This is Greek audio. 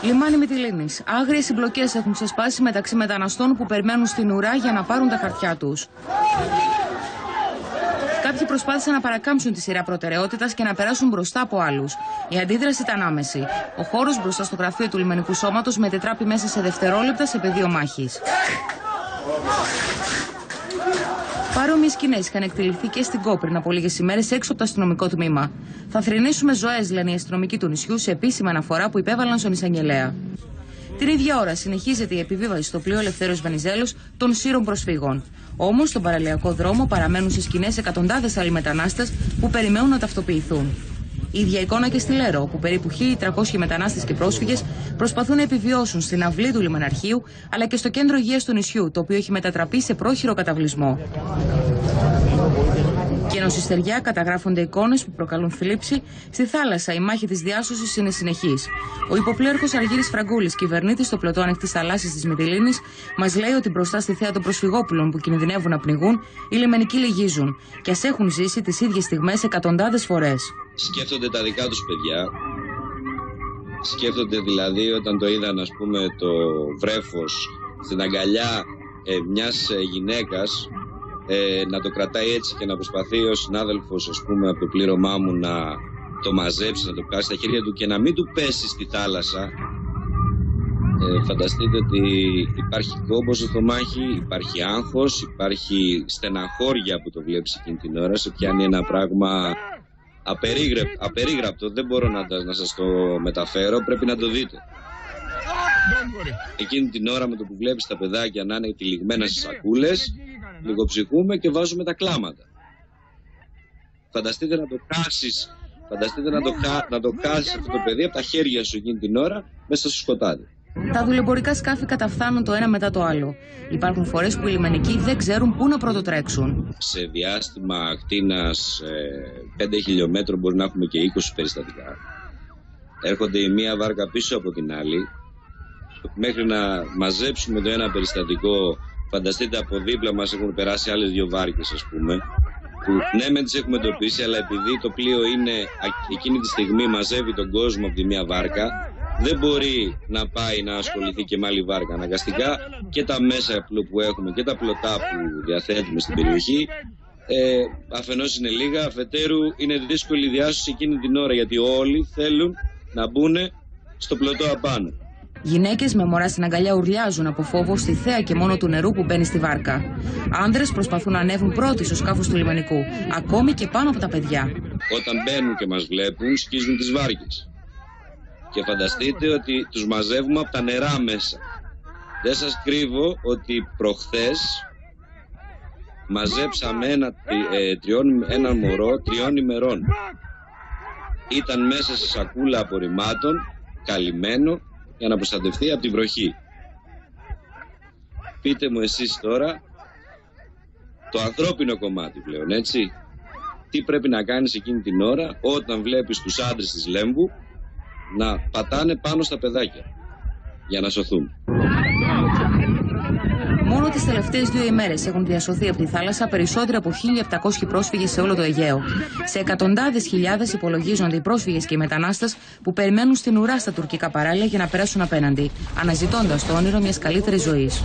Λιμάνι Μυτιλήνης. Άγριες συμπλοκές έχουν ξεσπάσει μεταξύ μεταναστών που περιμένουν στην ουρά για να πάρουν τα χαρτιά τους. Κάποιοι προσπάθησαν να παρακάμψουν τη σειρά προτεραιότητας και να περάσουν μπροστά από άλλους. Η αντίδραση ήταν άμεση. Ο χώρος μπροστά στο γραφείο του λιμενικού σώματος μετετράπη μέσα σε δευτερόλεπτα σε πεδίο μάχης. Παρόμοιες σκηνές είχαν εκτεληχθεί και στην Κο πριν από λίγες ημέρες έξω από το αστυνομικό τμήμα. Θα θρηνήσουμε ζωές, λένε οι αστυνομικοί του νησιού σε επίσημη αναφορά που υπέβαλαν στον εισαγγελέα. Την ίδια ώρα συνεχίζεται η επιβίβαση στο πλοίο Ελευθέριος Βενιζέλος των σύρων προσφύγων. Όμως στον παραλιακό δρόμο παραμένουν στις σκηνές εκατοντάδες άλλοι μετανάστες που περιμένουν να ταυτοποιηθούν. Η ίδια εικόνα και στη Λέρο, όπου περίπου 1.300 μετανάστες και πρόσφυγες προσπαθούν να επιβιώσουν στην αυλή του λιμεναρχείου αλλά και στο κέντρο υγείας του νησιού, το οποίο έχει μετατραπεί σε πρόχειρο καταβλισμό. Και ενώ στη στεριά καταγράφονται εικόνες που προκαλούν θλίψη, στη θάλασσα η μάχη της διάσωσης είναι συνεχής. Ο υποπλήρχος Αργύρης Φραγκούλης, κυβερνήτης στο πλωτό ανοιχτής θαλάσσης της Μυτιλήνης, μας λέει ότι μπροστά στη θέα των προσφυγόπουλων που κινδυνεύουν να πνιγούν, οι λιμενικοί λυγίζουν και ας έχουν ζήσει τις ίδιες στιγμές εκατοντάδες φορές. Σκέφτονται τα δικά τους παιδιά. Σκέφτονται δηλαδή όταν το είδαν, ας πούμε, το βρέφος στην αγκαλιά μιας γυναίκας, να το κρατάει έτσι και να προσπαθεί ο συνάδελφος, ας πούμε, από το πλήρωμά μου να το μαζέψει, να το πιάσει στα χέρια του και να μην του πέσει στη θάλασσα. Φανταστείτε ότι υπάρχει κόμπος στο στομάχι, υπάρχει άγχος, υπάρχει στεναχώρια που το βλέπεις εκείνη την ώρα, σε πιάνει ένα πράγμα απερίγραπτο, δεν μπορώ να σας το μεταφέρω, πρέπει να το δείτε. Εκείνη την ώρα με το που βλέπεις τα παιδάκια να είναι τυλιγμένα στις σακούλες, λιγοψυχούμε και βάζουμε τα κλάματα. Φανταστείτε να το χάσεις, να το χάσεις αυτό το παιδί από τα χέρια σου εκείνη την ώρα μέσα στο σκοτάδι. Τα δουλεμπορικά σκάφη καταφθάνουν το ένα μετά το άλλο. Υπάρχουν φορές που οι λιμενικοί δεν ξέρουν πού να πρωτοτρέξουν. Σε διάστημα ακτίνας 5 χιλιόμετρων μπορεί να έχουμε και 20 περιστατικά. Έρχονται η μία βάρκα πίσω από την άλλη. Μέχρι να μαζέψουμε το ένα περιστατικό, φανταστείτε από δίπλα μας έχουν περάσει άλλες 2 βάρκες, ας πούμε. Που ναι, μεν τις έχουμε εντοπίσει, αλλά επειδή το πλοίο είναι εκείνη τη στιγμή μαζεύει τον κόσμο από τη μία βάρκα, δεν μπορεί να πάει να ασχοληθεί και με άλλη βάρκα. Αναγκαστικά και τα μέσα που έχουμε και τα πλωτά που διαθέτουμε στην περιοχή, αφενός είναι λίγα, αφετέρου είναι δύσκολη η διάσωση εκείνη την ώρα, γιατί όλοι θέλουν να μπουν στο πλωτό απάνω. Γυναίκες με μωρά στην αγκαλιά ουρλιάζουν από φόβο στη θέα και μόνο του νερού που μπαίνει στη βάρκα. Άνδρες προσπαθούν να ανέβουν πρώτοι στο σκάφος του λιμενικού, ακόμη και πάνω από τα παιδιά. Όταν μπαίνουν και μας βλέπουν, σκίζουν τις βάρκες. Και φανταστείτε ότι τους μαζεύουμε από τα νερά μέσα. Δεν σας κρύβω ότι προχθές μαζέψαμε ένα μωρό 3 ημερών. Ήταν μέσα σε σακούλα απορριμμάτων, καλυμμένο, για να προστατευτεί από τη βροχή. Πείτε μου εσείς τώρα το ανθρώπινο κομμάτι πλέον, έτσι. Τι πρέπει να κάνεις εκείνη την ώρα όταν βλέπεις τους άντρες της Λέμβου να πατάνε πάνω στα παιδάκια για να σωθούν. Μόνο τις τελευταίες 2 ημέρες έχουν διασωθεί από τη θάλασσα περισσότεροι από 1.700 πρόσφυγες σε όλο το Αιγαίο. Σε εκατοντάδες χιλιάδες υπολογίζονται οι πρόσφυγες και οι μετανάστες που περιμένουν στην ουρά στα τουρκικά παράλια για να περάσουν απέναντι, αναζητώντας το όνειρο μιας καλύτερης ζωής.